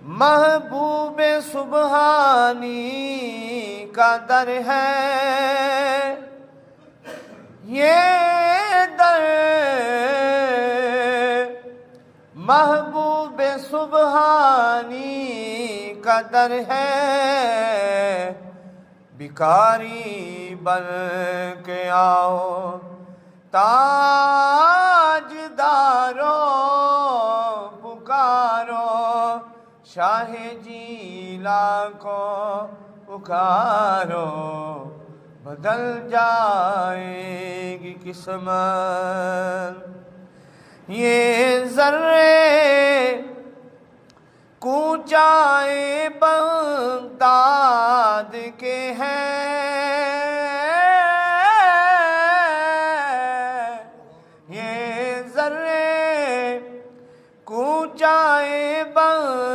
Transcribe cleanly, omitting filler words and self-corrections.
محبوب سبحانی کا در ہے یہ در، محبوب سبحانی کا در ہے، بھکاری بن کے آؤ تاجدارو، پکارو شاہ جیلا کو پکارو، بدل جائے گی قسمت۔ یہ ذرے کوچائے بغداد کے ہیں،